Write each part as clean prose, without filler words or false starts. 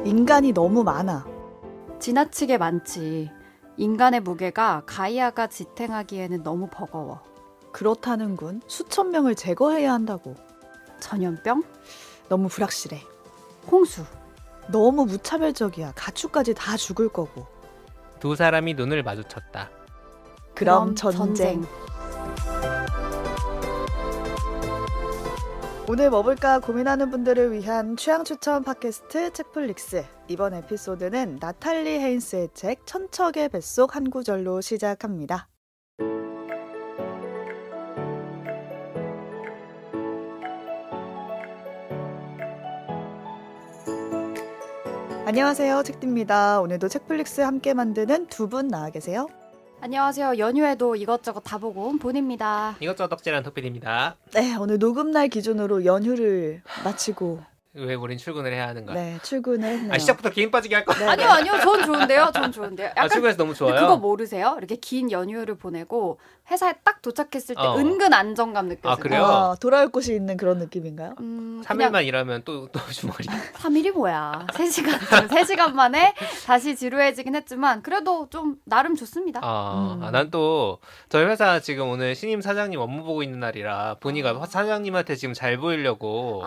인간이 너무 많아. 지나치게 많지. 인간의 무게가 가이아가 지탱하기에는 너무 버거워. 그렇다는군. 수천 명을 제거해야 한다고. 전염병? 너무 불확실해. 홍수. 너무 무차별적이야. 가축까지 다 죽을 거고. 두 사람이 눈을 마주쳤다. 그럼 전쟁. 오늘 뭐 볼까 고민하는 분들을 위한 취향 추천 팟캐스트 책플릭스. 이번 에피소드는 나탈리 헤인스의 책 천척의 뱃속 한 구절로 시작합니다. 안녕하세요, 책디입니다. 오늘도 책플릭스 함께 만드는 두 분 나와 계세요. 안녕하세요. 연휴에도 이것저것 다 보고 온 본입니다. 이것저것 덕질한 덕필입니다. 네, 오늘 녹음날 기준으로 연휴를 마치고 왜 우린 출근을 해야 하는가? 네, 출근을 했네요. 시작부터 긴 빠지게 할 거야. 네. 아니요. 전 좋은데요. 약간 출근해서 너무 좋아요. 근데 그거 모르세요? 이렇게 긴 연휴를 보내고 회사에 딱 도착했을 때 은근 안정감 느껴져요. 그래요? 돌아올 곳이 있는 그런 느낌인가요? 3일만 일하면 또 주말이. 3일이 뭐야. 3시간 만에 다시 지루해지긴 했지만 그래도 좀 나름 좋습니다. 난 또 저희 회사 지금 오늘 신임 사장님 업무 보고 있는 날이라 보니까 사장님한테 지금 잘 보이려고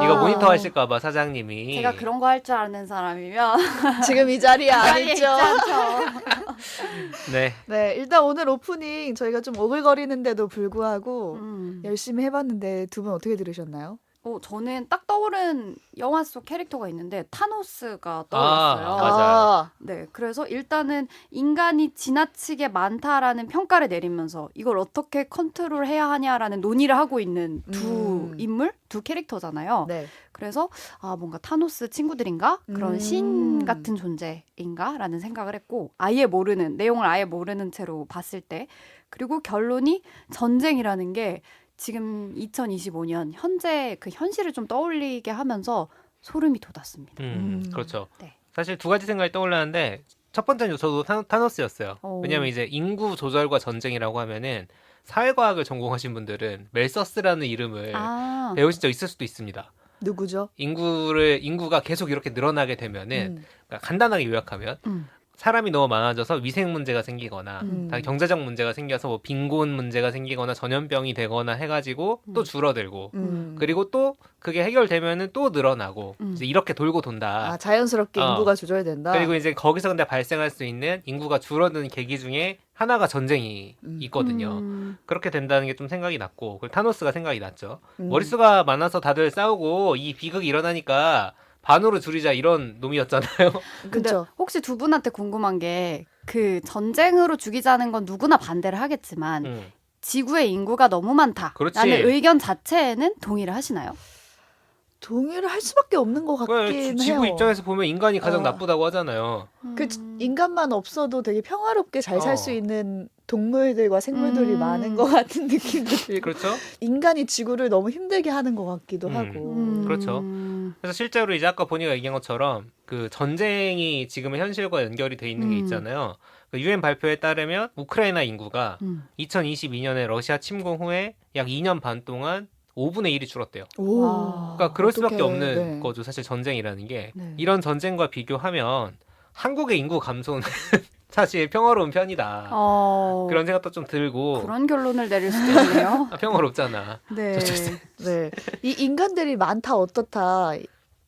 이거 모니터 하실까 봐 사장님이. 제가 그런 거 할 줄 아는 사람이면 지금 이 자리에 안 있지 있죠. 않죠. 네, 일단 오늘 오프닝 저희가 좀 오글거리는데도 불구하고 열심히 해봤는데 두 분 어떻게 들으셨나요? 저는 딱 떠오른 영화 속 캐릭터가 있는데 타노스가 떠올랐어요. 맞아요. 네, 그래서 일단은 인간이 지나치게 많다라는 평가를 내리면서 이걸 어떻게 컨트롤해야 하냐라는 논의를 하고 있는 두 인물, 두 캐릭터잖아요. 네. 그래서 뭔가 타노스 친구들인가? 그런 신 같은 존재인가라는 생각을 했고 내용을 아예 모르는 채로 봤을 때 그리고 결론이 전쟁이라는 게 지금 2025년 현재 그 현실을 좀 떠올리게 하면서 소름이 돋았습니다. 그렇죠. 네. 사실 두 가지 생각이 떠올랐는데 첫 번째는 저도 타노스였어요. 왜냐면 이제 인구 조절과 전쟁이라고 하면은 사회과학을 전공하신 분들은 멜서스라는 이름을 배우신 적 있을 수도 있습니다. 누구죠? 인구가 계속 이렇게 늘어나게 되면은 그러니까 간단하게 요약하면 사람이 너무 많아져서 위생 문제가 생기거나 경제적 문제가 생겨서 뭐 빈곤 문제가 생기거나 전염병이 되거나 해가지고 또 줄어들고 그리고 또 그게 해결되면은 또 늘어나고 이제 이렇게 돌고 돈다. 자연스럽게 인구가 조절된다. 그리고 이제 거기서 근데 발생할 수 있는 인구가 줄어드는 계기 중에 하나가 전쟁이 있거든요. 그렇게 된다는 게 좀 생각이 났고 그리고 타노스가 생각이 났죠. 머릿수가 많아서 다들 싸우고 이 비극이 일어나니까 반으로 줄이자 이런 놈이었잖아요. 근데 혹시 두 분한테 궁금한 게 그 전쟁으로 죽이자는 건 누구나 반대를 하겠지만 지구의 인구가 너무 많다라는 의견 자체에는 동의를 하시나요? 동의를 할 수밖에 없는 것 같긴 해요. 지구 입장에서 보면 인간이 가장 나쁘다고 하잖아요. 인간만 없어도 되게 평화롭게 잘 살 수 있는 동물들과 생물들이 많은 것 같은 느낌도 들고 그렇죠? 인간이 지구를 너무 힘들게 하는 것 같기도 하고 그렇죠. 그래서 실제로 이제 아까 보니까 얘기한 것처럼 그 전쟁이 지금의 현실과 연결이 돼 있는 게 있잖아요. 그 UN 발표에 따르면 우크라이나 인구가 2022년에 러시아 침공 후에 약 2년 반 동안 5분의 1이 줄었대요. 그러니까 그럴 수밖에 없는 거죠. 사실 전쟁이라는 게. 이런 전쟁과 비교하면 한국의 인구 감소는 사실 평화로운 편이다. 그런 생각도 좀 들고. 그런 결론을 내릴 수도 있네요. 평화롭잖아. 네. 이 인간들이 많다 어떻다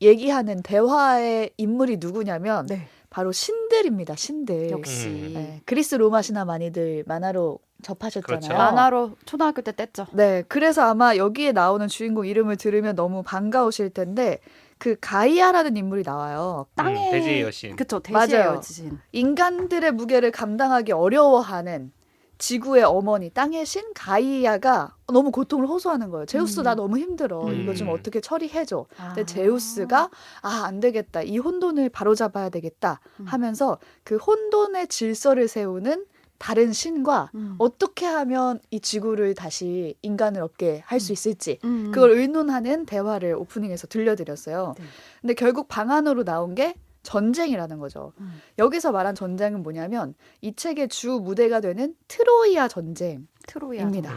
얘기하는 대화의 인물이 누구냐면 바로 신들입니다. 신들. 역시. 그리스 로마 신화 많이들 만화로 접하셨잖아요. 그렇죠. 만화로 초등학교 때 뗐죠. 네, 그래서 아마 여기에 나오는 주인공 이름을 들으면 너무 반가우실 텐데 그 가이아라는 인물이 나와요. 땅의 대지의 여신. 그렇죠. 대지의 맞아요. 여신. 인간들의 무게를 감당하기 어려워하는 지구의 어머니, 땅의 신 가이아가 너무 고통을 호소하는 거예요. 제우스 나 너무 힘들어. 이거 좀 어떻게 처리해줘. 근데 제우스가 안 되겠다. 이 혼돈을 바로잡아야 되겠다 하면서 그 혼돈의 질서를 세우는 다른 신과 어떻게 하면 이 지구를 다시 인간을 없게 할 수 있을지 그걸 의논하는 대화를 오프닝에서 들려드렸어요. 근데 결국 방안으로 나온 게 전쟁이라는 거죠. 여기서 말한 전쟁은 뭐냐면 이 책의 주 무대가 되는 트로이아 전쟁입니다.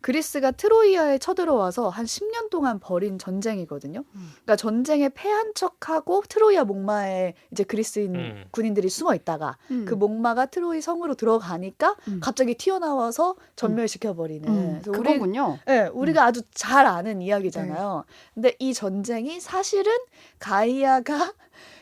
그리스가 트로이아에 쳐들어와서 한 10년 동안 벌인 전쟁이거든요. 그러니까 전쟁에 패한 척하고 트로이아 목마에 이제 그리스인 군인들이 숨어 있다가 그 목마가 트로이 성으로 들어가니까 갑자기 튀어나와서 전멸시켜버리는. 그래서 그거군요. 네, 우리가 아주 잘 아는 이야기잖아요. 근데 이 전쟁이 사실은 가이아가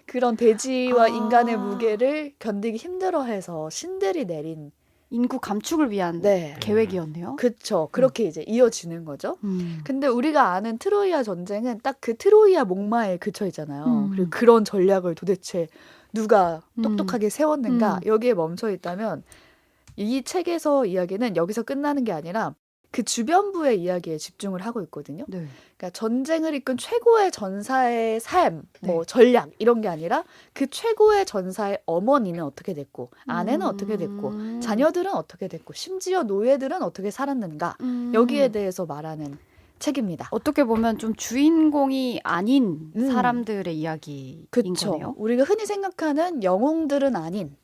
그런 대지와 인간의 무게를 견디기 힘들어해서 신들이 내린 인구 감축을 위한 네. 계획이었네요. 그쵸. 그렇게 이제 이어지는 거죠. 근데 우리가 아는 트로이아 전쟁은 딱 그 트로이아 목마에 그쳐 있잖아요. 그리고 그런 전략을 도대체 누가 똑똑하게 세웠는가 여기에 멈춰 있다면 이 책에서 이야기는 여기서 끝나는 게 아니라 그 주변부의 이야기에 집중을 하고 있거든요. 네. 그러니까 전쟁을 이끈 최고의 전사의 삶, 뭐 네. 전략 이런 게 아니라 그 최고의 전사의 어머니는 어떻게 됐고 아내는 어떻게 됐고 자녀들은 어떻게 됐고 심지어 노예들은 어떻게 살았는가 여기에 대해서 말하는 책입니다. 어떻게 보면 좀 주인공이 아닌 사람들의 이야기인 그렇죠. 거네요. 우리가 흔히 생각하는 영웅들은 아닌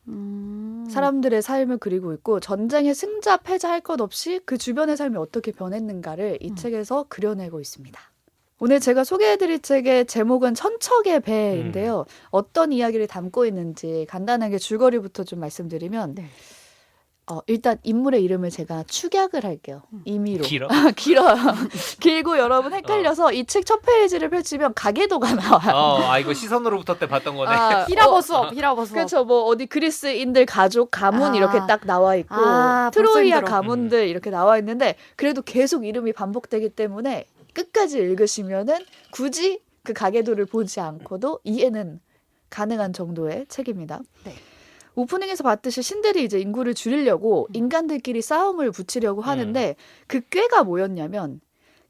사람들의 삶을 그리고 있고 전쟁의 승자 패자 할 것 없이 그 주변의 삶이 어떻게 변했는가를 이 책에서 그려내고 있습니다. 오늘 제가 소개해드릴 책의 제목은 천척의 배인데요. 어떤 이야기를 담고 있는지 간단하게 줄거리부터 좀 말씀드리면 네. 일단 인물의 이름을 제가 축약을 할게요. 임의로. 길어? 길어요. 길고 여러분 헷갈려서 이 책 첫 페이지를 펼치면 가게도가 나와요. 이거 시선으로부터 때 봤던 거네. 히라버 수업. 그렇죠. 뭐 어디 그리스인들 가족 가문 이렇게 딱 나와 있고 벌써 트로이아 힘들어. 가문들 이렇게 나와 있는데 그래도 계속 이름이 반복되기 때문에 끝까지 읽으시면은 굳이 그 가게도를 보지 않고도 이해는 가능한 정도의 책입니다. 네. 오프닝에서 봤듯이 신들이 이제 인구를 줄이려고 인간들끼리 싸움을 붙이려고 하는데 그 꾀가 뭐였냐면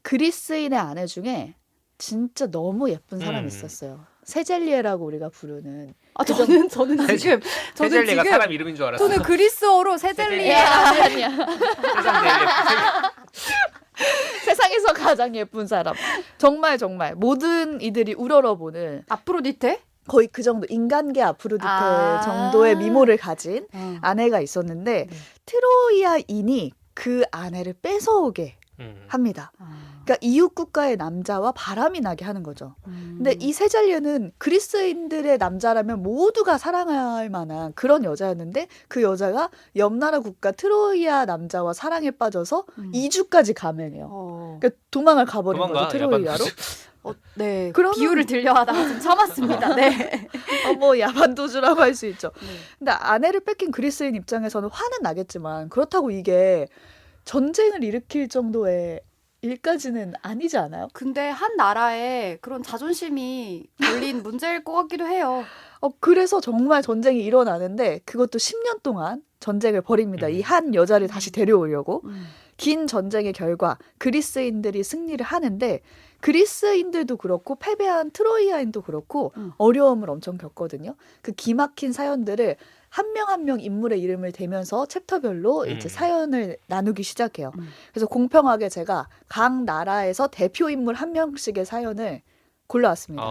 그리스인의 아내 중에 진짜 너무 예쁜 사람이 있었어요. 세젤리에라고 우리가 부르는. 저는 지금 세젤리가 사람 이름인 줄 알았어. 저는 그리스어로 세젤리에 아니야. 세상 제일 세상에서 가장 예쁜 사람. 정말 모든 이들이 우러러보는 아프로디테? 거의 그 정도 인간계 아프로디테 정도의 미모를 가진 아내가 있었는데 트로이아인이 그 아내를 뺏어오게 합니다. 그러니까 이웃 국가의 남자와 바람이 나게 하는 거죠. 근데 이 세잘리아는 그리스인들의 남자라면 모두가 사랑할 만한 그런 여자였는데 그 여자가 옆나라 국가 트로이아 남자와 사랑에 빠져서 2주까지 감행해요. 그러니까 도망을 가버린 거죠, 트로이아로. 네, 그러면- 비유를 들려하다가 좀 참았습니다. 네. 뭐 야반도주라고 할 수 있죠. 근데 아내를 뺏긴 그리스인 입장에서는 화는 나겠지만 그렇다고 이게 전쟁을 일으킬 정도의 일까지는 아니지 않아요? 근데 한 나라에 그런 자존심이 걸린 문제일 것 같기도 해요. 그래서 정말 전쟁이 일어나는데 그것도 10년 동안 전쟁을 벌입니다. 이 한 여자를 다시 데려오려고. 긴 전쟁의 결과 그리스인들이 승리를 하는데 그리스인들도 그렇고 패배한 트로이아인도 그렇고 어려움을 엄청 겪거든요. 그 기막힌 사연들을 한 명 한 명 인물의 이름을 대면서 챕터별로 이제 사연을 나누기 시작해요. 그래서 공평하게 제가 각 나라에서 대표 인물 한 명씩의 사연을 골라왔습니다.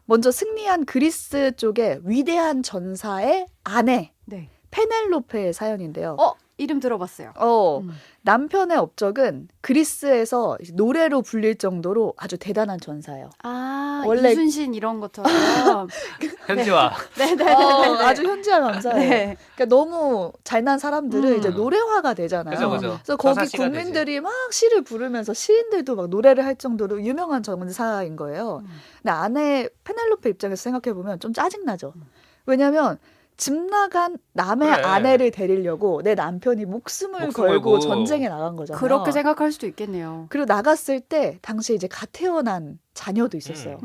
먼저 승리한 그리스 쪽의 위대한 전사의 아내 네. 페넬로페의 사연인데요. 이름 들어봤어요. 남편의 업적은 그리스에서 노래로 불릴 정도로 아주 대단한 전사예요. 원래- 이순신 이런 것처럼. 현지화. 네네네. 아주 현지화 남자예요. 네. 그러니까 너무 잘난 사람들은 이제 노래화가 되잖아요. 그죠. 그래서 거기 서사시가 국민들이 막 시를 부르면서 시인들도 막 노래를 할 정도로 유명한 전사인 거예요. 근데 아내 페넬로페 입장에서 생각해 보면 좀 짜증나죠. 왜냐하면 집 나간 남의 그래. 아내를 데리려고 내 남편이 목숨을 목숨 걸고 걸고. 전쟁에 나간 거잖아요. 그렇게 생각할 수도 있겠네요. 그리고 나갔을 때 당시에 이제 갓 태어난 자녀도 있었어요.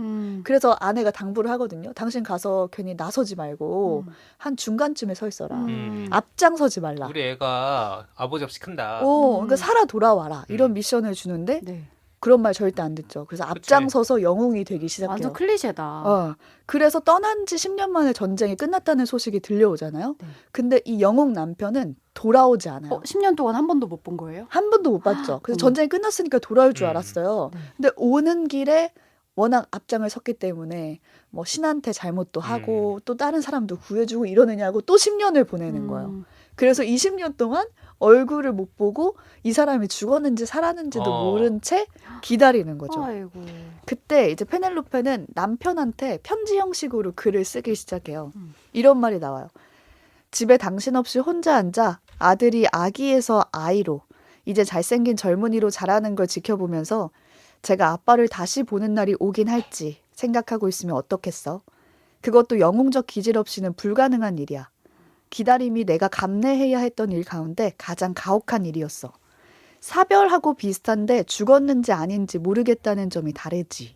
그래서 아내가 당부를 하거든요. 당신 가서 괜히 나서지 말고 한 중간쯤에 서 있어라. 앞장서지 말라. 우리 애가 아버지 없이 큰다. 그러니까 살아 돌아와라. 이런 미션을 주는데 네. 그런 말 절대 안 듣죠. 그래서 앞장서서 영웅이 되기 시작해요. 완전 클리셰다. 그래서 떠난 지 10년 만에 전쟁이 끝났다는 소식이 들려오잖아요. 네. 근데 이 영웅 남편은 돌아오지 않아요. 10년 동안 한 번도 못 본 거예요? 한 번도 못 봤죠. 그래서 전쟁이 끝났으니까 돌아올 줄 알았어요. 네. 근데 오는 길에 워낙 앞장을 섰기 때문에 뭐 신한테 잘못도 하고 또 다른 사람도 구해주고 이러느냐고 또 10년을 보내는 거예요. 그래서 20년 동안 얼굴을 못 보고 이 사람이 죽었는지 살았는지도 모른 채 기다리는 거죠. 아이고. 그때 이제 페넬로페는 남편한테 편지 형식으로 글을 쓰기 시작해요. 이런 말이 나와요. 집에 당신 없이 혼자 앉아 아들이 아기에서 아이로 이제 잘생긴 젊은이로 자라는 걸 지켜보면서 제가 아빠를 다시 보는 날이 오긴 할지 생각하고 있으면 어떻겠어? 그것도 영웅적 기질 없이는 불가능한 일이야. 기다림이 내가 감내해야 했던 일 가운데 가장 가혹한 일이었어. 사별하고 비슷한데 죽었는지 아닌지 모르겠다는 점이 다르지.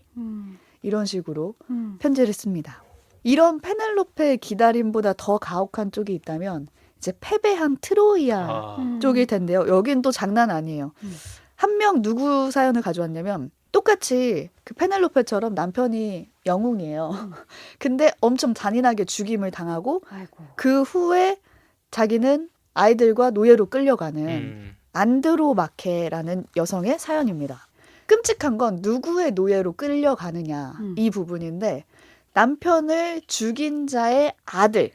이런 식으로 편지를 씁니다. 이런 페넬로페의 기다림보다 더 가혹한 쪽이 있다면 이제 패배한 트로이아 쪽일 텐데요. 여긴 또 장난 아니에요. 한 명 누구 사연을 가져왔냐면 똑같이 그 페넬로페처럼 남편이 영웅이에요. 근데 엄청 잔인하게 죽임을 당하고 아이고. 그 후에 자기는 아이들과 노예로 끌려가는 안드로마케라는 여성의 사연입니다. 끔찍한 건 누구의 노예로 끌려가느냐 이 부분인데 남편을 죽인 자의 아들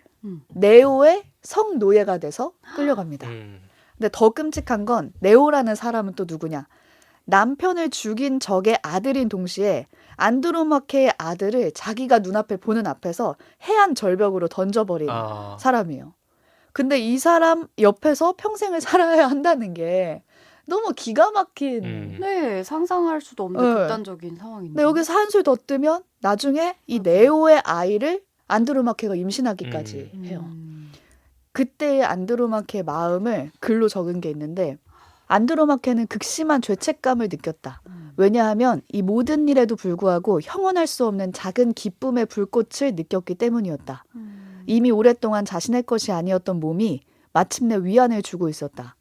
네오의 성노예가 돼서 끌려갑니다. 근데 더 끔찍한 건 네오라는 사람은 또 누구냐? 남편을 죽인 적의 아들인 동시에 안드로마케의 아들을 자기가 눈앞에 보는 앞에서 해안 절벽으로 던져버린 사람이에요. 근데 이 사람 옆에서 평생을 살아야 한다는 게 너무 기가 막힌. 네, 상상할 수도 없는 네. 극단적인 상황인데. 근데 여기서 한술 더 뜨면 나중에 이 네오의 아이를 안드로마케가 임신하기까지 해요. 그때의 안드로마케의 마음을 글로 적은 게 있는데 안드로마케는 극심한 죄책감을 느꼈다. 왜냐하면 이 모든 일에도 불구하고 형언할 수 없는 작은 기쁨의 불꽃을 느꼈기 때문이었다. 이미 오랫동안 자신의 것이 아니었던 몸이 마침내 위안을 주고 있었다.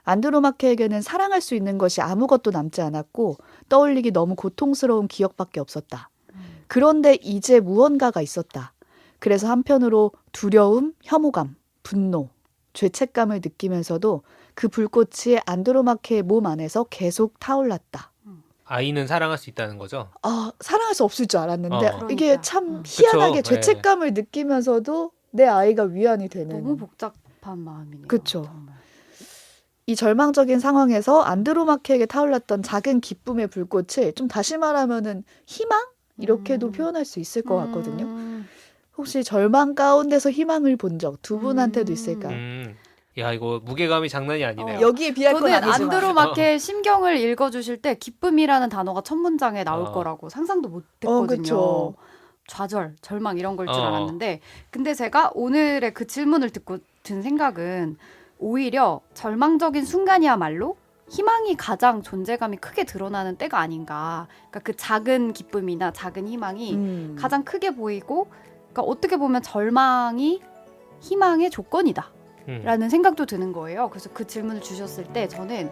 안드로마케에게는 사랑할 수 있는 것이 아무것도 남지 않았고 떠올리기 너무 고통스러운 기억밖에 없었다. 그런데 이제 무언가가 있었다. 그래서 한편으로 두려움, 혐오감, 분노, 죄책감을 느끼면서도 그 불꽃이 안드로마케의 몸 안에서 계속 타올랐다. 아이는 사랑할 수 있다는 거죠? 사랑할 수 없을 줄 알았는데 그러니까. 이게 참 희한하게 그쵸. 죄책감을 느끼면서도 내 아이가 위안이 되는. 너무 복잡한 마음이네요. 그쵸. 정말. 이 절망적인 상황에서 안드로마케에게 타올랐던 작은 기쁨의 불꽃을 좀 다시 말하면은 희망? 이렇게도 표현할 수 있을 것 같거든요. 혹시 절망 가운데서 희망을 본 적 두 분한테도 있을까요? 야, 이거 무게감이 장난이 아니네요. 여기에 비할 건 저는 아니지만. 안드로마케의 심경을 읽어주실 때 기쁨이라는 단어가 첫 문장에 나올 거라고 상상도 못했거든요. 그쵸. 좌절, 절망 이런 걸 줄 알았는데 근데 제가 오늘의 그 질문을 듣고 든 생각은 오히려 절망적인 순간이야말로 희망이 가장 존재감이 크게 드러나는 때가 아닌가. 그러니까 그 작은 기쁨이나 작은 희망이 가장 크게 보이고 그러니까 어떻게 보면 절망이 희망의 조건이다. 라는 생각도 드는 거예요. 그래서 그 질문을 주셨을 때 저는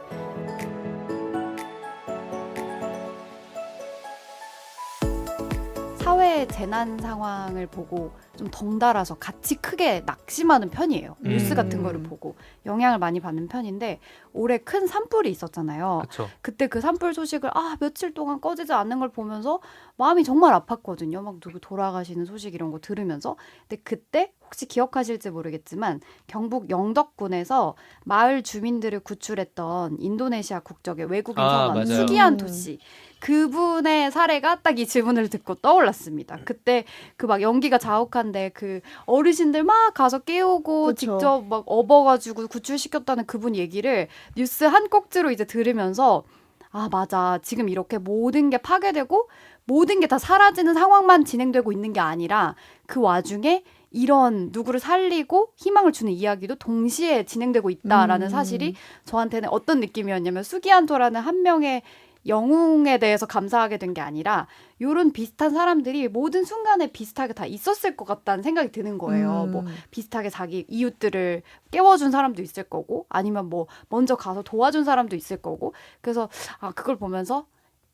사회 재난 상황을 보고 좀 덩달아서 같이 크게 낙심하는 편이에요. 뉴스 같은 거를 보고 영향을 많이 받는 편인데 올해 큰 산불이 있었잖아요. 그쵸. 그때 그 산불 소식을 며칠 동안 꺼지지 않는 걸 보면서 마음이 정말 아팠거든요. 막 누구 돌아가시는 소식 이런 거 들으면서. 근데 그때 혹시 기억하실지 모르겠지만 경북 영덕군에서 마을 주민들을 구출했던 인도네시아 국적의 외국인 선원 맞아요. 수기안토 씨. 그분의 사례가 딱 이 질문을 듣고 떠올랐습니다. 그때 그 막 연기가 자욱한데 그 어르신들 막 가서 깨우고 그쵸. 직접 막 업어가지고 구출시켰다는 그분 얘기를 뉴스 한 꼭지로 이제 들으면서 맞아. 지금 이렇게 모든 게 파괴되고 모든 게 다 사라지는 상황만 진행되고 있는 게 아니라 그 와중에 이런 누구를 살리고 희망을 주는 이야기도 동시에 진행되고 있다라는 사실이 저한테는 어떤 느낌이었냐면 수기한토라는 한 명의 영웅에 대해서 감사하게 된 게 아니라 이런 비슷한 사람들이 모든 순간에 비슷하게 다 있었을 것 같다는 생각이 드는 거예요. 뭐 비슷하게 자기 이웃들을 깨워준 사람도 있을 거고 아니면 뭐 먼저 가서 도와준 사람도 있을 거고 그래서 그걸 보면서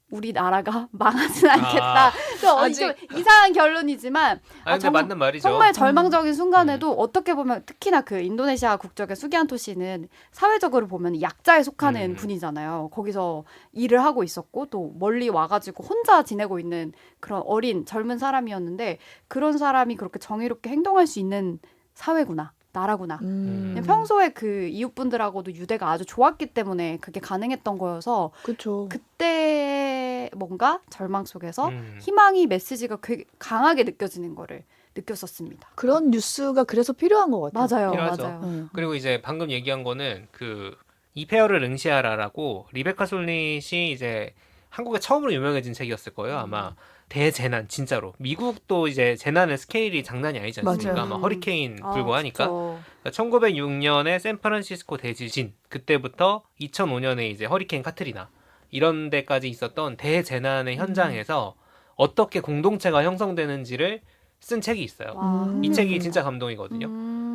우리나라가 망하진 않겠다. 좀 이상한 결론이지만 근데 맞는 말이죠. 정말 절망적인 순간에도 어떻게 보면 특히나 그 인도네시아 국적의 수기안토 씨는 사회적으로 보면 약자에 속하는 분이잖아요. 거기서 일을 하고 있었고 또 멀리 와가지고 혼자 지내고 있는 그런 어린 젊은 사람이었는데 그런 사람이 그렇게 정의롭게 행동할 수 있는 사회구나. 나라구나. 음. 평소에 그 이웃분들하고도 유대가 아주 좋았기 때문에 그게 가능했던 거여서 그렇죠. 그때 뭔가 절망 속에서 음. 희망이 메시지가 되게 강하게 느껴지는 거를 느꼈었습니다. 그런 뉴스가 그래서 필요한 것 같아요. 맞아요, 필요하죠. 맞아요. 응. 그리고 이제 방금 얘기한 거는 그 이페어를 응시하라라고 리베카 솔릿이 이제 한국에 처음으로 유명해진 책이었을 거예요. 아마 대재난 진짜로 미국도 이제 재난의 스케일이 장난이 아니지 않습니까? 맞아요. 막 허리케인 불고 하니까 그쵸. 그러니까 1906년에 샌프란시스코 대지진 그때부터 2005년에 이제 허리케인 카트리나 이런 데까지 있었던 대재난의 현장에서 어떻게 공동체가 형성되는지를 쓴 책이 있어요. 와. 이 책이 진짜 감동이거든요.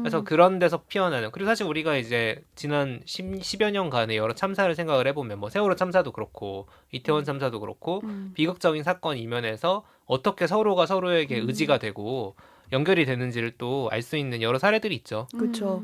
그래서 그런 데서 피어나는 그리고 사실 우리가 이제 지난 10여 년간의 여러 참사를 생각을 해보면 뭐 세월호 참사도 그렇고 이태원 참사도 그렇고 비극적인 사건 이면에서 어떻게 서로가 서로에게 의지가 되고 연결이 되는지를 또 알 수 있는 여러 사례들이 있죠. 그쵸.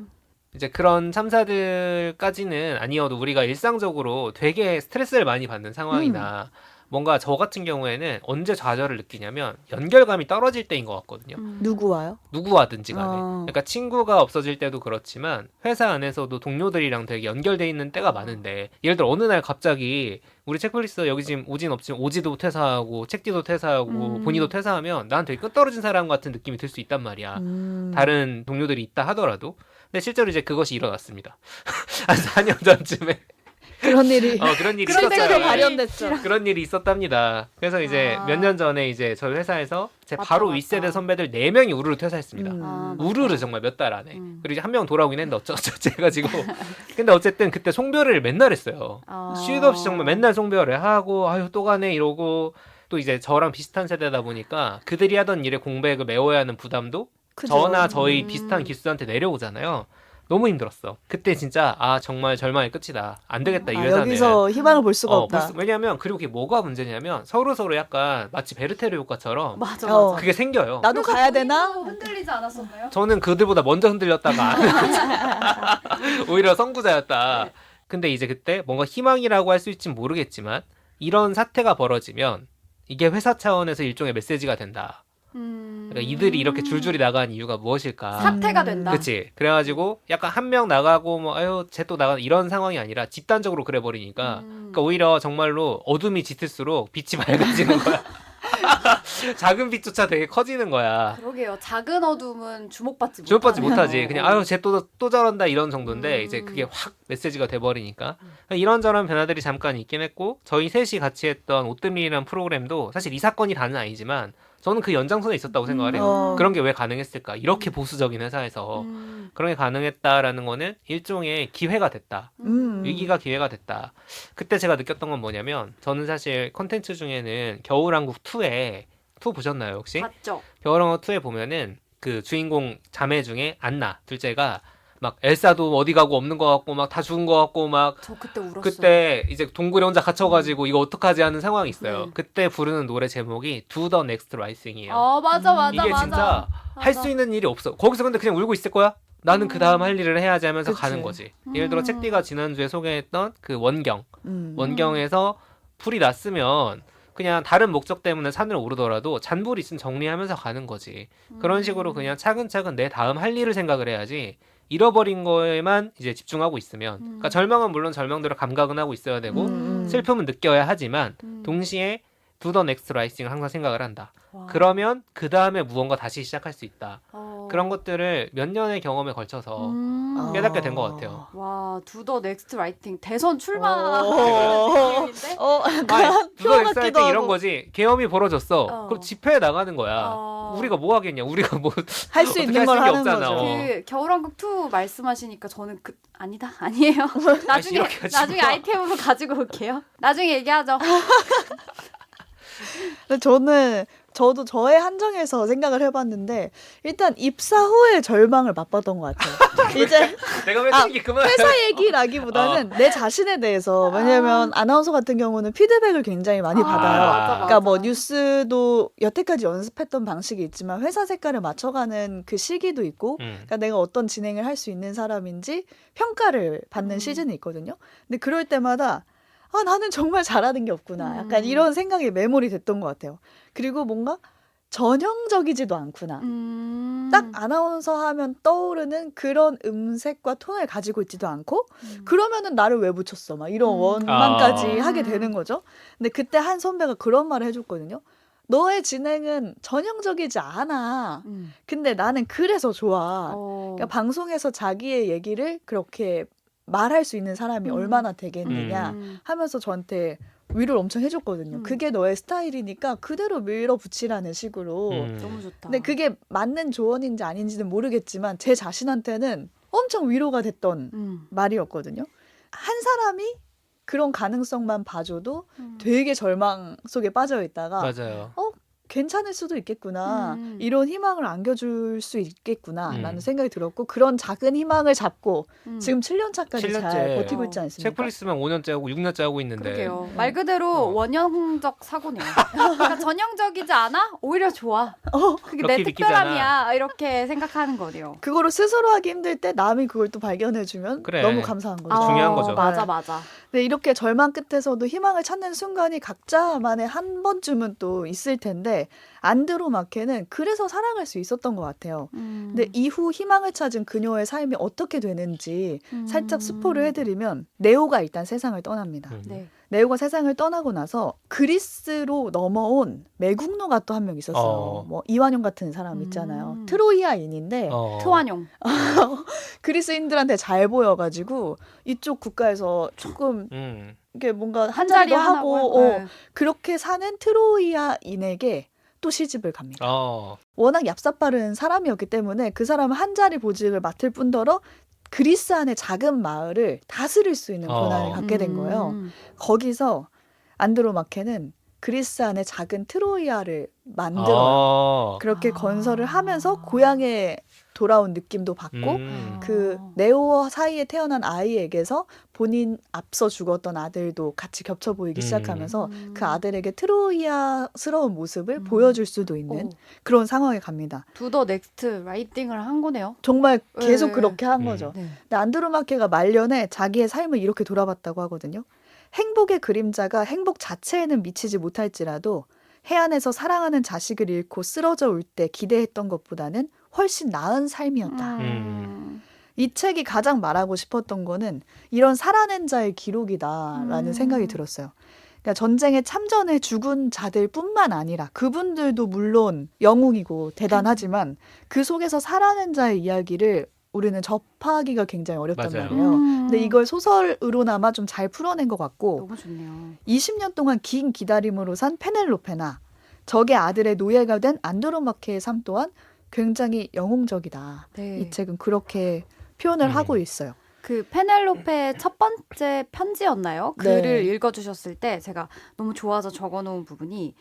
이제 그런 참사들까지는 아니어도 우리가 일상적으로 되게 스트레스를 많이 받는 상황이나 뭔가 저 같은 경우에는 언제 좌절을 느끼냐면 연결감이 떨어질 때인 것 같거든요. 누구와요? 누구와든지 간에. 아. 그러니까 친구가 없어질 때도 그렇지만 회사 안에서도 동료들이랑 되게 연결돼 있는 때가 많은데 예를 들어 어느 날 갑자기 우리 책플리스 여기 지금 오진 없지만 오지도 퇴사하고 책디도 퇴사하고 본이도 퇴사하면 난 되게 끝떨어진 사람 같은 느낌이 들 수 있단 말이야. 다른 동료들이 있다 하더라도. 근데 실제로 이제 그것이 일어났습니다. 한 4년 전쯤에. 그런 일이 그런 일이 실제로 있었어요. 발현됐죠. 그런 일이 있었답니다. 그래서 이제 몇 년 전에 이제 저희 회사에서 제 맞다, 바로 맞다. 윗세대 선배들 4명이 우르르 퇴사했습니다. 아, 우르르 정말 몇 달 안에. 그리고 이제 한 명 돌아오긴 했는데 어쩌지 해가지고. 근데 어쨌든 그때 송별을 맨날 했어요. 쉬도 없이 정말 맨날 송별을 하고 아유 또 가네 이러고 또 이제 저랑 비슷한 세대다 보니까 그들이 하던 일에 공백을 메워야 하는 부담도 그죠. 저나 저희 비슷한 기수한테 내려오잖아요. 너무 힘들었어. 그때 진짜 아 정말 절망의 끝이다. 안 되겠다 이 회사는. 여기서 희망을 볼 수가 없다. 왜냐하면 그리고 그게 뭐가 문제냐면 서로 약간 마치 베르테르 효과처럼 맞아, 어. 맞아. 그게 생겨요. 나도 가야 되나? 흔들리지 않았었나요? 저는 그들보다 먼저 흔들렸다가 오히려 선구자였다. 근데 이제 그때 뭔가 희망이라고 할 수 있진 모르겠지만 이런 사태가 벌어지면 이게 회사 차원에서 일종의 메시지가 된다. 그러니까 이들이 이렇게 줄줄이 나간 이유가 무엇일까? 사태가 된다. 그치. 그래가지고 약간 한 명 나가고 뭐 아유 쟤 또 나가 이런 상황이 아니라 집단적으로 그래 버리니까 그러니까 오히려 정말로 어둠이 짙을수록 빛이 밝아지는 거야. 작은 빛조차 되게 커지는 거야. 그러게요. 작은 어둠은 주목받지 못하네요. 주목받지 못하지. 그냥 아유 쟤 또 저런다 이런 정도인데 이제 그게 확 메시지가 돼버리니까 이런저런 변화들이 잠깐 있긴 했고 저희 셋이 같이 했던 오뜨밀이라는 프로그램도 사실 이 사건이 다는 아니지만 저는 그 연장선에 있었다고 생각을 해요. 그런 게 왜 가능했을까? 이렇게 보수적인 회사에서 그런 게 가능했다라는 거는 일종의 기회가 됐다. 위기가 기회가 됐다. 그때 제가 느꼈던 건 뭐냐면 저는 사실 컨텐츠 중에는 겨울왕국 2에 2 보셨나요 혹시? 봤죠. 겨울왕국 2에 보면은 그 주인공 자매 중에 안나 둘째가 막 엘사도 어디 가고 없는 것 같고 막 다 죽은 것 같고 막 저 그때 울었어요. 그때 이제 동굴에 혼자 갇혀가지고 이거 어떡하지 하는 상황이 있어요. 그때 부르는 노래 제목이 Do the Next Right Thing이에요. 맞아, 맞아, 이게 맞아. 진짜 할 수 있는 일이 없어. 거기서 근데 그냥 울고 있을 거야? 나는 그 다음 할 일을 해야지 하면서 그치. 가는 거지. 예를 들어 책디가 지난주에 소개했던 그 원경. 음. 원경에서 불이 났으면 그냥 다른 목적 때문에 산을 오르더라도 잔불이 있으면 정리하면서 가는 거지. 그런 식으로 그냥 차근차근 내 다음 할 일을 생각을 해야지 잃어버린 거에만 이제 집중하고 있으면 그러니까 절망은 물론 절망대로 감각은 하고 있어야 되고 슬픔은 느껴야 하지만 동시에 do the next right thing을 항상 생각을 한다. 와. 그러면 그 다음에 무언가 다시 시작할 수 있다. 그런 것들을 몇 년의 경험에 걸쳐서 깨닫게 된 것 같아요. 와, 두더 넥스트 라이팅 대선 어. 출마하는 느낌인데? 아니, do the next right 같기도 thing 이런 하고. 거지. 계엄이 벌어졌어. 그럼 집회에 나가는 거야. 우리가 뭐 하겠냐? 우리가 뭐 할 수 어떻게 있는 할 걸 수 하는 없잖아. 거죠. 그 겨울왕국 2 말씀하시니까 저는 아니다 아니에요. 나중에 이렇게 하지 나중에 마. 아이템으로 가지고 올게요. 나중에 얘기하죠. 근데 저도 저의 한정에서 생각을 해봤는데 일단 입사 후에 절망을 맛봤던 것 같아요. 이제 내가 왜 얘기 그만. 회사 얘기라기보다는 내 자신에 대해서 왜냐면 아나운서 같은 경우는 피드백을 굉장히 많이 받아요. 맞아, 그러니까 뭐 뉴스도 여태까지 연습했던 방식이 있지만 회사 색깔을 맞춰가는 그 시기도 있고 그러니까 내가 어떤 진행을 할 수 있는 사람인지 평가를 받는 시즌이 있거든요. 근데 그럴 때마다 나는 정말 잘하는 게 없구나. 약간 이런 생각이 메모리 됐던 것 같아요. 그리고 뭔가 전형적이지도 않구나. 딱 아나운서 하면 떠오르는 그런 음색과 톤을 가지고 있지도 않고 그러면은 나를 왜 붙였어? 막 이런 원망까지 하게 되는 거죠. 근데 그때 한 선배가 그런 말을 해줬거든요. 너의 진행은 전형적이지 않아. 근데 나는 그래서 좋아. 그러니까 방송에서 자기의 얘기를 그렇게 말할 수 있는 사람이 얼마나 되겠느냐 하면서 저한테 위로를 엄청 해줬거든요. 그게 너의 스타일이니까 그대로 밀어붙이라는 식으로. 너무 좋다. 근데 그게 맞는 조언인지 아닌지는 모르겠지만 제 자신한테는 엄청 위로가 됐던 말이었거든요. 한 사람이 그런 가능성만 봐줘도 되게 절망 속에 빠져 있다가 맞아요. 괜찮을 수도 있겠구나. 이런 희망을 안겨줄 수 있겠구나라는 생각이 들었고 그런 작은 희망을 잡고 지금 7년 차까지 7년째. 잘 버티고 있지 않습니까? 책플리스만 5년째 하고 6년째 하고 있는데. 그러게요. 말 그대로 원형적 사고네요. 그러니까 전형적이지 않아? 오히려 좋아. 그게 내 그렇게 특별함이야. 이렇게 생각하는 거네요. 그거를 스스로 하기 힘들 때 남이 그걸 또 발견해주면 그래. 너무 감사한 거죠. 중요한 거죠. 맞아, 맞아. 네, 이렇게 절망 끝에서도 희망을 찾는 순간이 각자만의 한 번쯤은 또 있을 텐데 안드로마케는 그래서 살아갈 수 있었던 것 같아요. 근데 이후 희망을 찾은 그녀의 삶이 어떻게 되는지 살짝 스포를 해드리면 네오가 일단 세상을 떠납니다. 네. 네오가 세상을 떠나고 나서 그리스로 넘어온 매국노가 또 한 명 있었어요. 뭐 이완용 같은 사람 있잖아요. 트로이아인인데 트완용. 그리스인들한테 잘 보여가지고 이쪽 국가에서 조금 이게 뭔가 한 자리 한자리도 하고 네. 그렇게 사는 트로이아인에게 또 시집을 갑니다. 워낙 얍삽빠른 사람이었기 때문에 그 사람은 한 자리 보직을 맡을 뿐더러 그리스 안의 작은 마을을 다스릴 수 있는 권한을 갖게 된 거예요. 거기서 안드로마케는 그리스 안에 작은 트로이아를 만들어요. 그렇게 건설을 하면서 고향에 돌아온 느낌도 받고 그 네오 사이에 태어난 아이에게서 본인 앞서 죽었던 아들도 같이 겹쳐 보이기 시작하면서 그 아들에게 트로이아스러운 모습을 보여줄 수도 있는 그런 상황에 갑니다. 두 더 넥스트 라이팅을 한 거네요. 정말 계속 네. 그렇게 한 거죠. 네. 근데 안드로마케가 말년에 자기의 삶을 이렇게 돌아봤다고 하거든요. 행복의 그림자가 행복 자체에는 미치지 못할지라도 해안에서 사랑하는 자식을 잃고 쓰러져 올 때 기대했던 것보다는 훨씬 나은 삶이었다. 이 책이 가장 말하고 싶었던 거는 이런 살아낸 자의 기록이다라는 생각이 들었어요. 그러니까 전쟁에 참전해 죽은 자들뿐만 아니라 그분들도 물론 영웅이고 대단하지만 그 속에서 살아낸 자의 이야기를 우리는 접하기가 굉장히 어렵단 맞아요. 말이에요. 근데 이걸 소설으로나마 좀 잘 풀어낸 것 같고 너무 좋네요. 20년 동안 긴 기다림으로 산 페넬로페나 적의 아들의 노예가 된 안드로마케의 삶 또한 굉장히 영웅적이다. 네. 이 책은 그렇게 표현을 하고 있어요. 그 페넬로페의 첫 번째 편지였나요? 네. 글을 읽어주셨을 때 제가 너무 좋아서 적어놓은 부분이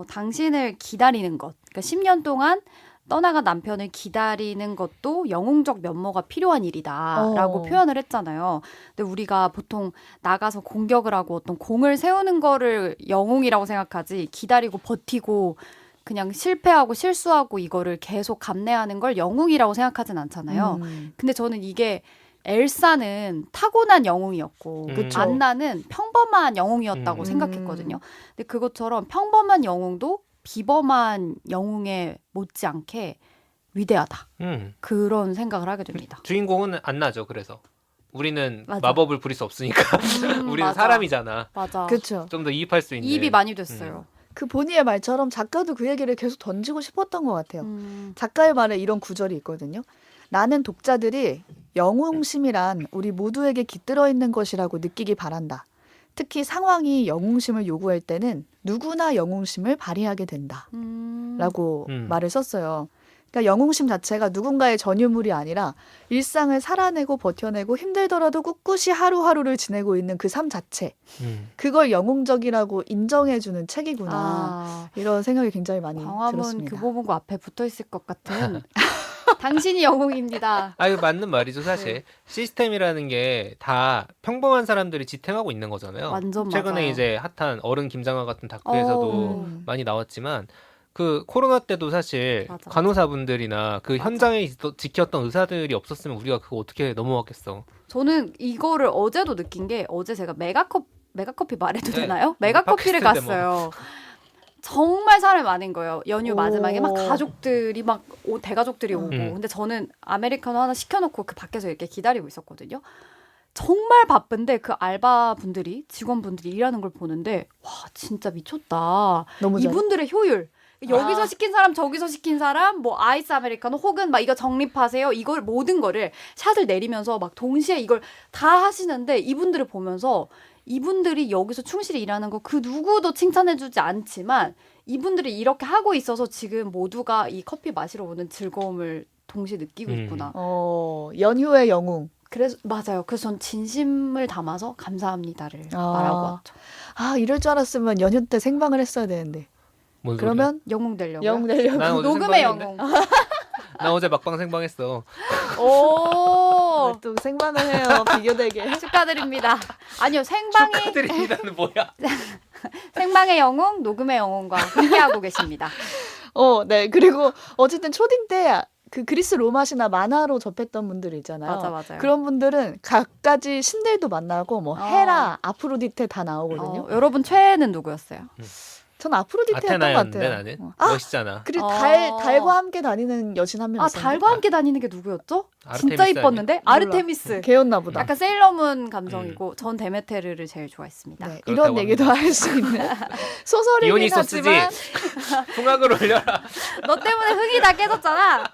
당신을 기다리는 것. 그러니까 10년 동안 떠나간 남편을 기다리는 것도 영웅적 면모가 필요한 일이다라고 표현을 했잖아요. 근데 우리가 보통 나가서 공격을 하고 어떤 공을 세우는 거를 영웅이라고 생각하지 기다리고 버티고 그냥 실패하고 실수하고 이거를 계속 감내하는 걸 영웅이라고 생각하진 않잖아요. 근데 저는 이게 엘사는 타고난 영웅이었고 그쵸. 안나는 평범한 영웅이었다고 생각했거든요. 근데 그것처럼 평범한 영웅도 비범한 영웅에 못지않게 위대하다. 그런 생각을 하게 됩니다. 주인공은 안 나죠. 그래서 우리는 맞아. 마법을 부릴 수 없으니까 우리는 맞아. 사람이잖아. 맞아. 그렇죠. 좀 더 이입할 수 있는. 이입이 많이 됐어요. 그 본의의 말처럼 작가도 그 얘기를 계속 던지고 싶었던 것 같아요. 작가의 말에 이런 구절이 있거든요. 나는 독자들이 영웅심이란 우리 모두에게 깃들어 있는 것이라고 느끼기 바란다. 특히 상황이 영웅심을 요구할 때는 누구나 영웅심을 발휘하게 된다. 라고 말을 썼어요. 그러니까 영웅심 자체가 누군가의 전유물이 아니라 일상을 살아내고 버텨내고 힘들더라도 꿋꿋이 하루하루를 지내고 있는 그 삶 자체. 그걸 영웅적이라고 인정해주는 책이구나. 이런 생각이 굉장히 많이 광화문 들었습니다. 교보문고 앞에 붙어 있을 것 같은 당신이 영웅입니다. 이거 맞는 말이죠, 사실. 시스템이라는 게 다 평범한 사람들이 지탱하고 있는 거잖아요. 완전 최근에 맞아요. 이제 핫한 어른 김장관 같은 다큐에서도 많이 나왔지만 그 코로나 때도 사실 맞아. 간호사분들이나 그 현장에 지켰던 의사들이 없었으면 우리가 그거 어떻게 넘어갔겠어. 저는 이거를 어제도 느낀 게 어제 제가 메가커피 말해도 네. 되나요? 메가커피를 팟캐스트 때 갔어요. 정말 사람이 많은 거예요. 연휴 오. 마지막에 막 가족들이 막 대가족들이 오고. 음. 근데 저는 아메리카노 하나 시켜놓고 그 밖에서 이렇게 기다리고 있었거든요. 정말 바쁜데 그 알바분들이 직원분들이 일하는 걸 보는데 와 진짜 미쳤다. 너무 잘해. 이분들의 효율. 여기서 아. 시킨 사람 저기서 시킨 사람 뭐 아이스 아메리카노 혹은 막 이거 적립하세요. 이걸 모든 거를 샷을 내리면서 막 동시에 이걸 다 하시는데 이분들을 보면서 이분들이 여기서 충실히 일하는 거 그 누구도 칭찬해주지 않지만 이분들이 이렇게 하고 있어서 지금 모두가 이 커피 마시러 오는 즐거움을 동시에 느끼고 있구나. 연휴의 영웅. 그래서 맞아요. 그래서 전 진심을 담아서 감사합니다를 아. 말하고 왔죠. 아, 이럴 줄 알았으면 연휴 때 생방을 했어야 되는데. 뭔 소리야? 그러면 영웅 되려고. 영웅 되려고. 난 어제 녹음의 생방했는데? 영웅. 나 어제 막방 생방했어. 오. 또 생방을 해요. 비교되게. 축하드립니다. 아니요, 생방이 축하드립니다는 뭐야? 생방의 영웅, 녹음의 영웅과 함께하고 계십니다. 네. 그리고 어쨌든 초딩 때 그 그리스 로마 신화 만화로 접했던 분들 있잖아요. 맞아, 맞아요. 그런 분들은 각가지 신들도 만나고 뭐 헤라, 아프로디테 다 나오거든요. 여러분 최애는 누구였어요? 전 아프로디테였던 것 아테나였는데 같아요. 나는. 아, 멋있잖아. 그리고 어. 달과 함께 다니는 여신 한 명 아, 있었는데. 달과 함께 다니는 게 누구였죠? 진짜 아르테미스 이뻤는데? 몰라. 아르테미스. 걔였나 보다. 약간 세일러문 감성이고 전 데메테르를 제일 좋아했습니다. 네, 그렇다고 이런 얘기도 할 수 있는 소설이긴 디오니소스지. 하지만 풍악을 올려라. 너 때문에 흥이 다 깨졌잖아.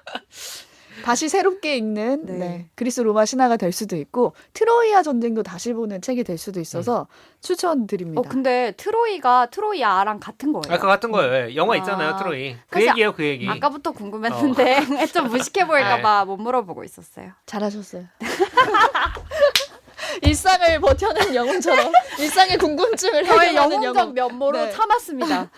다시 새롭게 읽는 네. 그리스 로마 신화가 될 수도 있고 트로이아 전쟁도 다시 보는 책이 될 수도 있어서 추천드립니다. 근데 트로이아랑 같은 거예요. 아까 같은 거예요. 영화 아. 있잖아요, 트로이. 그 사실 얘기예요, 그 얘기. 아까부터 궁금했는데 좀 무식해 보일까봐 못 물어보고 있었어요. 잘하셨어요. 일상을 버텨낸 영웅처럼 일상의 궁금증을 저의 해결하는 영웅적 영웅. 면모로 네. 참았습니다.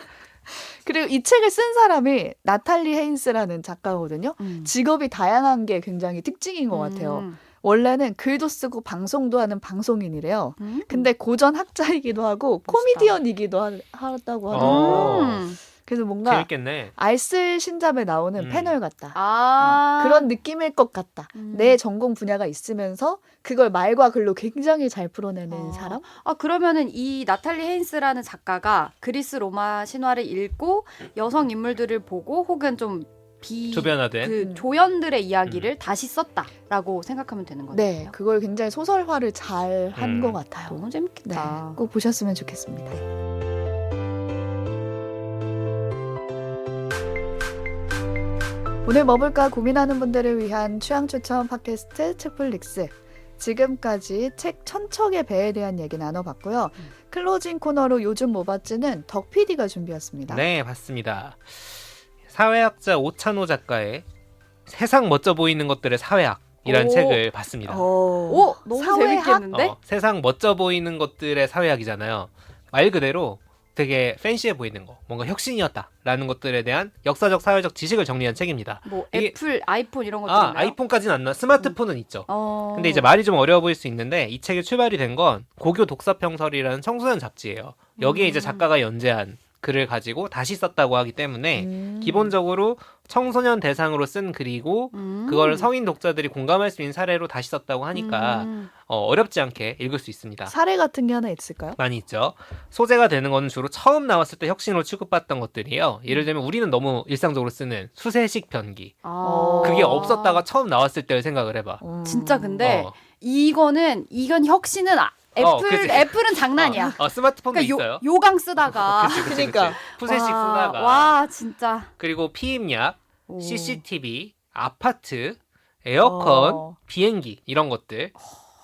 그리고 이 책을 쓴 사람이 나탈리 헤인스라는 작가거든요. 직업이 다양한 게 굉장히 특징인 것 같아요. 원래는 글도 쓰고 방송도 하는 방송인이래요. 근데 고전 학자이기도 하고 멋있다. 코미디언이기도 하다고 하더라고요. 그래서 뭔가 재밌겠네. 알쓸 신잡에 나오는 패널 같다. 그런 느낌일 것 같다. 내 전공 분야가 있으면서 그걸 말과 글로 굉장히 잘 풀어내는 사람? 그러면은 이 나탈리 헤인스라는 작가가 그리스 로마 신화를 읽고 여성 인물들을 보고 혹은 좀 조변화된. 그 조연들의 이야기를 다시 썼다라고 생각하면 되는 거네요. 네, 그걸 굉장히 소설화를 잘 한 것 같아요. 너무 네, 재밌겠다. 꼭 보셨으면 좋겠습니다. 오늘 뭐 볼까 고민하는 분들을 위한 취향 추천 팟캐스트 책플릭스. 지금까지 책 천척의 배에 대한 얘기 나눠봤고요. 클로징 코너로 요즘 뭐 봤지는 덕 PD가 준비했습니다. 네, 봤습니다. 사회학자 오찬호 작가의 세상 멋져 보이는 것들의 사회학이라는 오. 책을 봤습니다. 오, 너무 사회학? 재밌겠는데? 세상 멋져 보이는 것들의 사회학이잖아요. 말 그대로 되게 팬시해 보이는 거, 뭔가 혁신이었다라는 것들에 대한 역사적, 사회적 지식을 정리한 책입니다. 뭐 이게- 애플, 아이폰 이런 것도 있나요? 아이폰까지는 안 나. 스마트폰은 있죠. 근데 이제 말 말이 좀 어려워 보일 수 있는데 이 책이 출발이 된 건 고교 독서평설이라는 청소년 잡지예요. 여기에 이제 작가가 연재한 글을 가지고 다시 썼다고 하기 때문에 기본적으로 청소년 대상으로 쓴 글이고 그걸 성인 독자들이 공감할 수 있는 사례로 다시 썼다고 하니까 어렵지 않게 읽을 수 있습니다. 사례 같은 게 하나 있을까요? 많이 있죠. 소재가 되는 건 주로 처음 나왔을 때 혁신으로 취급받던 것들이에요. 예를 들면 우리는 너무 일상적으로 쓰는 수세식 변기. 그게 없었다가 처음 나왔을 때를 생각을 해봐. 진짜 근데 어. 이건 혁신은 그치. 애플은 장난이야. 스마트폰도 그러니까 있어요. 요강 쓰다가 그치. 그러니까. 푸세식 쓰다가. 와 진짜 그리고 피임약, 오. CCTV, 아파트, 에어컨, 비행기 이런 것들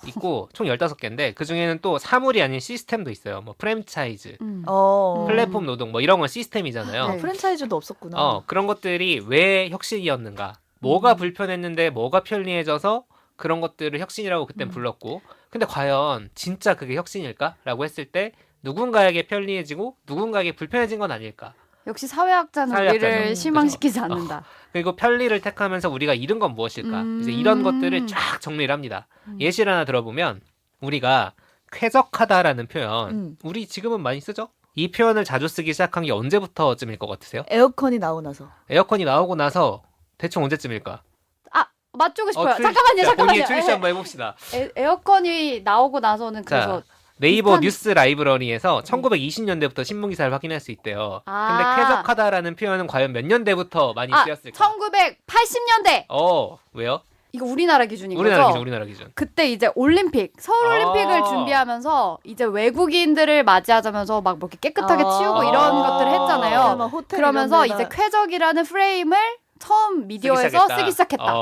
있고 총 15개인데 그중에는 또 사물이 아닌 시스템도 있어요. 뭐 프랜차이즈, 플랫폼 노동 뭐 이런 건 시스템이잖아요. 네. 프랜차이즈도 없었구나. 그런 것들이 왜 혁신이었는가? 뭐가 불편했는데 뭐가 편리해져서 그런 것들을 혁신이라고 그땐 불렀고 근데 과연 진짜 그게 혁신일까? 라고 했을 때 누군가에게 편리해지고 누군가에게 불편해진 건 아닐까? 역시 사회학자는 사회학자죠. 우리를 실망시키지 않는다. 그리고 편리를 택하면서 우리가 잃은 건 무엇일까? 이제 이런 것들을 쫙 정리를 합니다. 예시를 하나 들어보면 우리가 쾌적하다라는 표현 우리 지금은 많이 쓰죠? 이 표현을 자주 쓰기 시작한 게 언제부터쯤일 것 같으세요? 에어컨이 나오고 나서. 에어컨이 나오고 나서 대충 언제쯤일까? 맞추고 싶어요. 본인의 잠깐만요. 추리시 한번 해봅시다. 에어컨이 나오고 나서는 자, 그래서 네이버 비슷한- 뉴스 라이브러리에서 1920년대부터 신문 기사를 확인할 수 있대요. 아. 근데 쾌적하다라는 표현은 과연 몇 년대부터 많이 쓰였을까? 1980년대. 왜요? 이거 우리나라 기준인 우리나라 거죠? 기준, 우리나라 기준. 그때 이제 올림픽, 서울 올림픽을 아. 준비하면서 이제 외국인들을 맞이하자면서 막 뭐 이렇게 깨끗하게 치우고 이런 것들을 했잖아요. 막 호텔 그러면서 이런 이제 데다- 쾌적이라는 프레임을 처음 미디어에서 쓰기 시작했다.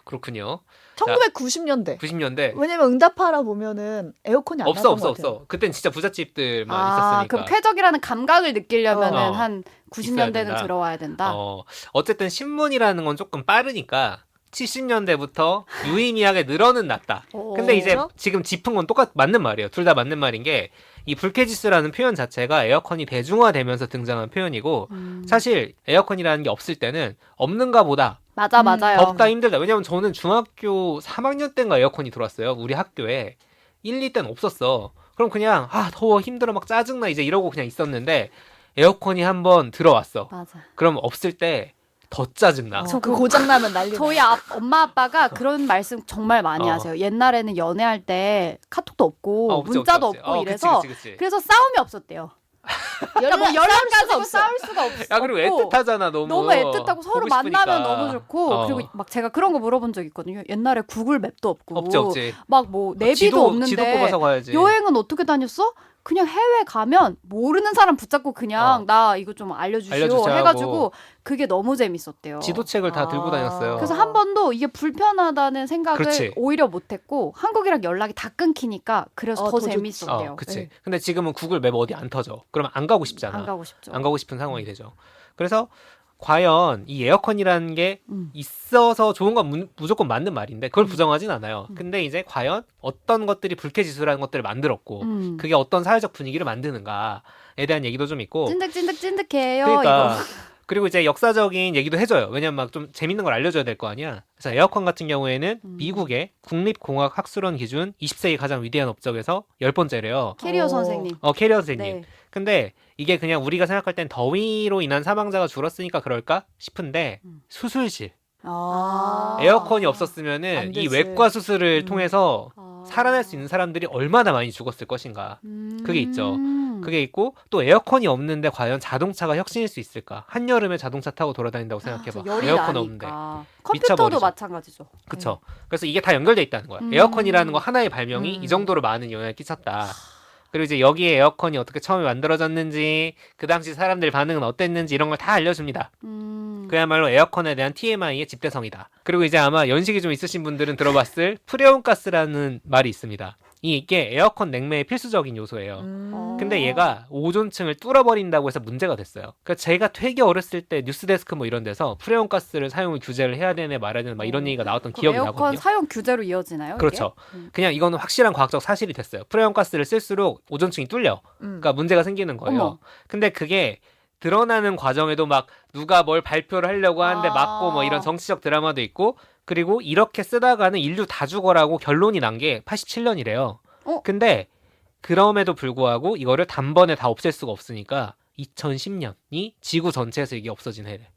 그렇군요. 1990년대. 90년대. 왜냐면 응답하라 보면은 에어컨이 안 나왔던 것 같아요. 없어. 그땐 진짜 부잣집들만 아, 있었으니까. 그럼 쾌적이라는 감각을 느끼려면은 어. 한 있어야 90년대는 된다. 들어와야 된다. 어쨌든 신문이라는 건 조금 빠르니까 70년대부터 유의미하게 늘어는 났다. 오. 근데 이제 그렇죠? 지금 짚은 건 맞는 말이에요. 둘 다 맞는 말인 게 이 불쾌지수라는 표현 자체가 에어컨이 대중화되면서 등장한 표현이고 사실 에어컨이라는 게 없을 때는 없는가 보다. 맞아, 맞아요. 덥다 힘들다. 왜냐면 저는 중학교 3학년 때인가 에어컨이 들어왔어요. 우리 학교에. 1, 2 때는 없었어. 그럼 그냥 더워 힘들어 막 짜증나 이제 이러고 그냥 있었는데 에어컨이 한번 들어왔어. 맞아. 그럼 없을 때 더 짜증나. 그 고장 나면 난리. 저희 엄마 아빠가 그런 말씀 정말 많이 어. 하세요. 옛날에는 연애할 때 카톡도 없고 없지, 문자도 없지. 없고 그치, 이래서 그치. 그래서 싸움이 없었대요. 그러니까 뭐 연락 가지고 싸울 수가 없어. 야 그리고 애틋하잖아 너무. 너무 애틋하고 서로 보고 싶으니까. 만나면 너무 좋고 어. 그리고 막 제가 그런 거 물어본 적 있거든요. 옛날에 구글 맵도 없고 없지. 막 뭐 내비도 없는데 지도 뽑아서 가야지. 여행은 어떻게 다녔어? 그냥 해외 가면 모르는 사람 붙잡고 그냥 나 이거 좀 알려주시오 알려주세요 해가지고 하고. 그게 너무 재밌었대요. 지도책을 다 들고 다녔어요. 그래서 한 번도 이게 불편하다는 생각을 그렇지. 오히려 못했고 한국이랑 연락이 다 끊기니까 그래서 더 더 좋지. 재밌었대요. 그치. 네. 근데 지금은 구글 맵 어디 안 터져. 그러면 안 가고 싶잖아. 안 가고 싶죠. 안 가고 싶은 상황이 되죠. 그래서 과연 이 에어컨이라는 게 있어서 좋은 건 무조건 맞는 말인데 그걸 부정하진 않아요. 근데 이제 과연 어떤 것들이 불쾌지수라는 것들을 만들었고 그게 어떤 사회적 분위기를 만드는가에 대한 얘기도 좀 있고 찐득찐득찐득해요. 그러니까 이거. 그리고 이제 역사적인 얘기도 해줘요. 왜냐면 막 좀 재밌는 걸 알려줘야 될 거 아니야. 그래서 에어컨 같은 경우에는 미국의 국립공학학술원 기준 20세기 가장 위대한 업적에서 10번째래요. 캐리어 어. 선생님. 캐리어 선생님. 네. 근데 이게 그냥 우리가 생각할 땐 더위로 인한 사망자가 줄었으니까 그럴까 싶은데 수술실 아. 에어컨이 안 없었으면은 이 되지. 외과 수술을 통해서 아. 살아날 수 있는 사람들이 얼마나 많이 죽었을 것인가. 그게 있죠. 음. 그게 있고 또 에어컨이 없는데 과연 자동차가 혁신일 수 있을까? 한여름에 자동차 타고 돌아다닌다고 생각해봐. 저 열이 에어컨 나니까. 없는데. 컴퓨터도 미쳐버리죠. 마찬가지죠. 그쵸. 그래서 이게 다 연결돼 있다는 거야. 에어컨이라는 거 하나의 발명이 이 정도로 많은 영향을 끼쳤다. 그리고 이제 여기에 에어컨이 어떻게 처음에 만들어졌는지 그 당시 사람들 반응은 어땠는지 이런 걸 다 알려줍니다. 그야말로 에어컨에 대한 TMI의 집대성이다. 그리고 이제 아마 연식이 좀 있으신 분들은 들어봤을 프레온가스라는 말이 있습니다. 이게 에어컨 냉매의 필수적인 요소예요. 근데 얘가 오존층을 뚫어버린다고 해서 문제가 됐어요. 그러니까 제가 되게 어렸을 때 뉴스데스크 뭐 이런 데서 프레온가스를 사용을 규제를 해야 되네 말아야 되네 막 이런 얘기가 나왔던 그럼 기억이 에어컨 나거든요. 사용 규제로 이어지나요? 이게? 그렇죠. 그냥 이거는 확실한 과학적 사실이 됐어요. 프레온가스를 쓸수록 오존층이 뚫려. 그러니까 문제가 생기는 거예요. 어머. 근데 그게 드러나는 과정에도 막 누가 뭘 발표를 하려고 하는데 아. 막고 뭐 이런 정치적 드라마도 있고 그리고 이렇게 쓰다가는 인류 다 죽어라고 결론이 난 게 87년이래요. 근데 그럼에도 불구하고 이거를 단번에 다 없앨 수가 없으니까 2010년이 지구 전체에서 이게 없어진 해래.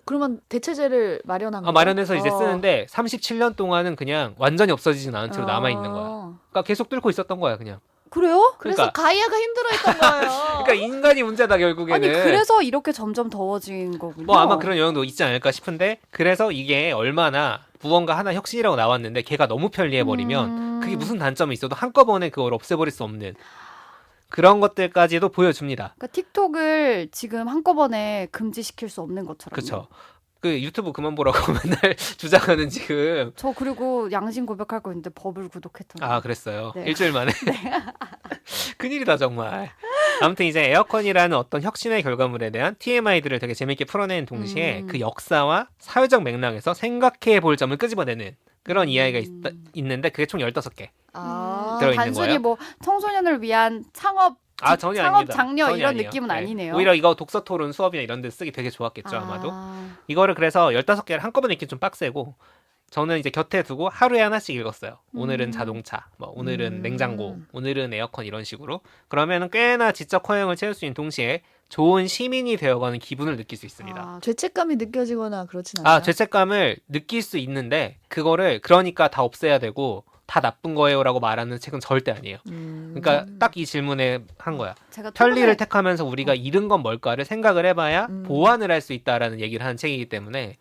그러면 대체제를 마련한 거예요? 마련해서 이제 쓰는데 37년 동안은 그냥 완전히 없어지진 않은 채로 남아있는 거야. 그러니까 계속 뚫고 있었던 거야 그냥. 그래요? 그래서 그러니까- 가이아가 힘들어했던 거예요. 그러니까 인간이 문제다 결국에는. 아니 그래서 이렇게 점점 더워진 거군요. 뭐 아마 그런 영향도 있지 않을까 싶은데 그래서 이게 얼마나 무언가 하나 혁신이라고 나왔는데 걔가 너무 편리해버리면 그게 무슨 단점이 있어도 한꺼번에 그걸 없애버릴 수 없는 그런 것들까지도 보여줍니다. 그러니까 틱톡을 지금 한꺼번에 금지시킬 수 없는 것처럼. 그렇죠. 그 유튜브 그만 보라고 맨날 주장하는 지금. 저 그리고 양심 고백할 거 있는데 버블 구독했던 거. 그랬어요. 네. 일주일 만에. 큰일이다 정말. 아무튼 이제 에어컨이라는 어떤 혁신의 결과물에 대한 TMI들을 되게 재밌게 풀어내는 동시에 그 역사와 사회적 맥락에서 생각해 볼 점을 끄집어내는 그런 이야기가 있는데 그게 총 15개. 들어있는 단순히 거예요? 뭐 청소년을 위한 창업 전혀 창업 아닙니다. 장려 전혀 이런 아니에요. 느낌은 네. 아니네요. 오히려 이거 독서 토론 수업이나 이런 데 쓰기 되게 좋았겠죠 아마도. 이거를 그래서 15개를 한꺼번에 읽기 좀 빡세고 저는 이제 곁에 두고 하루에 하나씩 읽었어요. 오늘은 자동차, 뭐 오늘은 냉장고, 오늘은 에어컨 이런 식으로. 그러면은 꽤나 지적 허용을 채울 수 있는 동시에 좋은 시민이 되어가는 기분을 느낄 수 있습니다. 죄책감이 느껴지거나 그렇진 않아요. 죄책감을 느낄 수 있는데 그거를 그러니까 다 없애야 되고 다 나쁜 거예요라고 말하는 책은 절대 아니에요. 그러니까 딱 이 질문에 한 거야. 제가 편리를 최근에 택하면서 우리가 잃은 건 뭘까를 생각을 해봐야 보완을 할 수 있다라는 얘기를 하는 책이기 때문에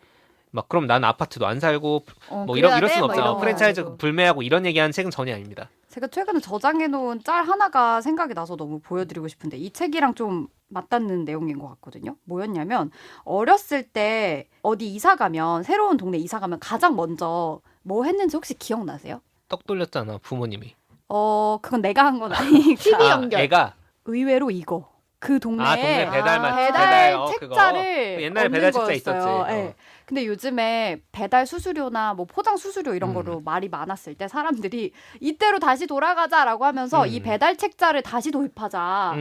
막 그럼 난 아파트도 안 살고 뭐 이럴 그래야 순 돼? 뭐 없죠. 이런 거 프랜차이즈 아니고. 불매하고 이런 얘기하는 책은 전혀 아닙니다. 제가 최근에 저장해놓은 짤 하나가 생각이 나서 너무 보여드리고 싶은데 이 책이랑 좀 맞닿는 내용인 것 같거든요. 뭐였냐면 어렸을 때 어디 이사 가면 새로운 동네 이사 가면 가장 먼저 뭐 했는지 혹시 기억나세요? 떡 돌렸잖아 부모님이. 그건 내가 한 건 아니니까. TV 연결. 애가 의외로 이거. 그 동네에 동네 배달만 배달 그거. 책자를 옛날에 얻는 배달 책자 거였어요. 있었지. 예. 근데 요즘에 배달 수수료나 뭐 포장 수수료 이런 거로 말이 많았을 때 사람들이 이때로 다시 돌아가자라고 하면서 이 배달 책자를 다시 도입하자.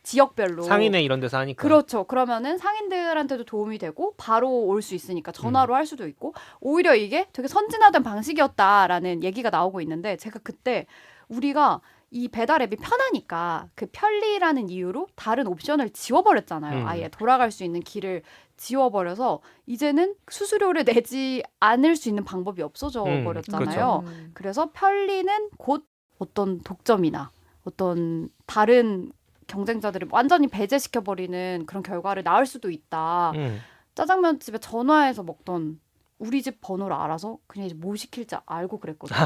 지역별로. 상인회 이런 데서 하니까. 그렇죠. 그러면은 상인들한테도 도움이 되고 바로 올 수 있으니까 전화로 할 수도 있고 오히려 이게 되게 선진화된 방식이었다라는 얘기가 나오고 있는데 제가 그때 우리가 이 배달 앱이 편하니까 그 편리라는 이유로 다른 옵션을 지워버렸잖아요. 아예 돌아갈 수 있는 길을 지워버려서 이제는 수수료를 내지 않을 수 있는 방법이 없어져 버렸잖아요. 그렇죠. 그래서 편리는 곧 어떤 독점이나 어떤 다른 경쟁자들을 완전히 배제시켜버리는 그런 결과를 낳을 수도 있다. 짜장면 집에 전화해서 먹던 우리 집 번호를 알아서 그냥 이제 뭐 시킬지 알고 그랬거든요.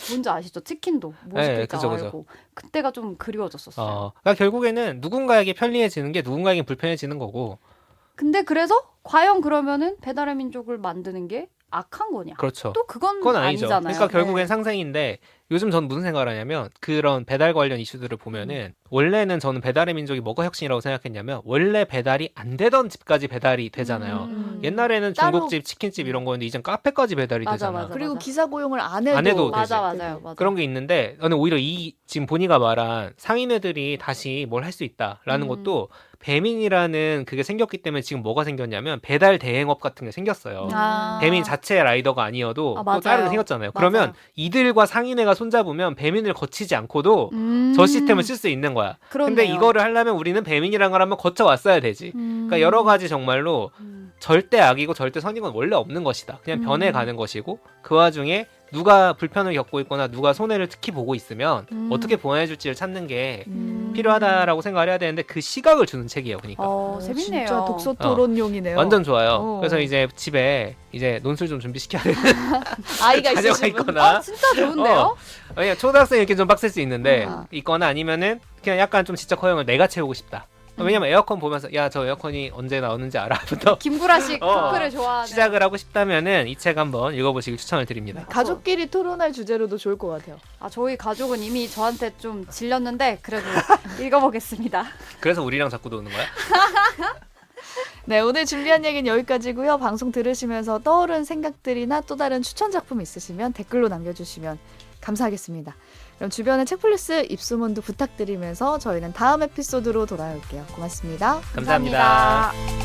뭔지 아시죠? 치킨도 뭐 네, 시킬지 그죠, 그죠. 알고. 그때가 좀 그리워졌었어요. 그러니까 결국에는 누군가에게 편리해지는 게 누군가에게 불편해지는 거고. 근데 그래서 과연 그러면은 배달의 민족을 만드는 게 악한 거냐? 그렇죠. 또 그건 아니죠. 아니잖아요. 그러니까 결국엔 네. 상생인데 요즘 전 무슨 생각을 하냐면 그런 배달 관련 이슈들을 보면은 원래는 저는 배달의 민족이 뭐가 혁신이라고 생각했냐면 원래 배달이 안 되던 집까지 배달이 되잖아요. 옛날에는 따로- 중국집, 치킨집 이런 거였는데 이젠 카페까지 배달이 맞아, 되잖아. 맞아. 그리고 기사 고용을 안 해도, 안 해도 맞아, 되지. 맞아요, 맞아. 그런 게 있는데 저는 오히려 이 지금 보니가 말한 상인애들이 다시 뭘 할 수 있다라는 것도 배민이라는 그게 생겼기 때문에 지금 뭐가 생겼냐면 배달 대행업 같은 게 생겼어요. 배민 자체 라이더가 아니어도 또 맞아요. 다른 게 생겼잖아요. 그러면 맞아요. 이들과 상인회가 손잡으면 배민을 거치지 않고도 저 시스템을 쓸 수 있는 거야. 그렇네요. 근데 이거를 하려면 우리는 배민이라는 걸 한번 거쳐 왔어야 되지. 그러니까 여러 가지 정말로 절대 악이고 절대 선인 건 원래 없는 것이다. 그냥 변해가는 것이고 그 와중에 누가 불편을 겪고 있거나 누가 손해를 특히 보고 있으면 어떻게 보완해줄지를 찾는 게 필요하다라고 생각을 해야 되는데 그 시각을 주는 책이에요. 그러니까 재밌네요. 진짜 독서 토론용이네요. 완전 좋아요. 그래서 이제 집에 이제 논술 좀 준비시켜야 되는 아이가 자녀가 있으신 분. 있거나 진짜 좋은데요? 왜냐 초등학생 이렇게 좀 빡셀 수 있는데 있거나 아니면은 그냥 약간 좀 지적 허용을 내가 채우고 싶다. 왜냐면 에어컨 보면서 야 저 에어컨이 언제 나오는지 알아부터 김구라식 토크를 좋아하는. 시작을 하고 싶다면은 이 책 한번 읽어보시길 추천을 드립니다. 가족끼리 토론할 주제로도 좋을 것 같아요. 저희 가족은 이미 저한테 좀 질렸는데 그래도 읽어보겠습니다. 그래서 우리랑 자꾸 노는 거야? 네, 오늘 준비한 얘기는 여기까지고요. 방송 들으시면서 떠오른 생각들이나 또 다른 추천 작품 있으시면 댓글로 남겨주시면 감사하겠습니다. 그럼 주변에 책플리스 입소문도 부탁드리면서 저희는 다음 에피소드로 돌아올게요. 고맙습니다. 감사합니다. 감사합니다.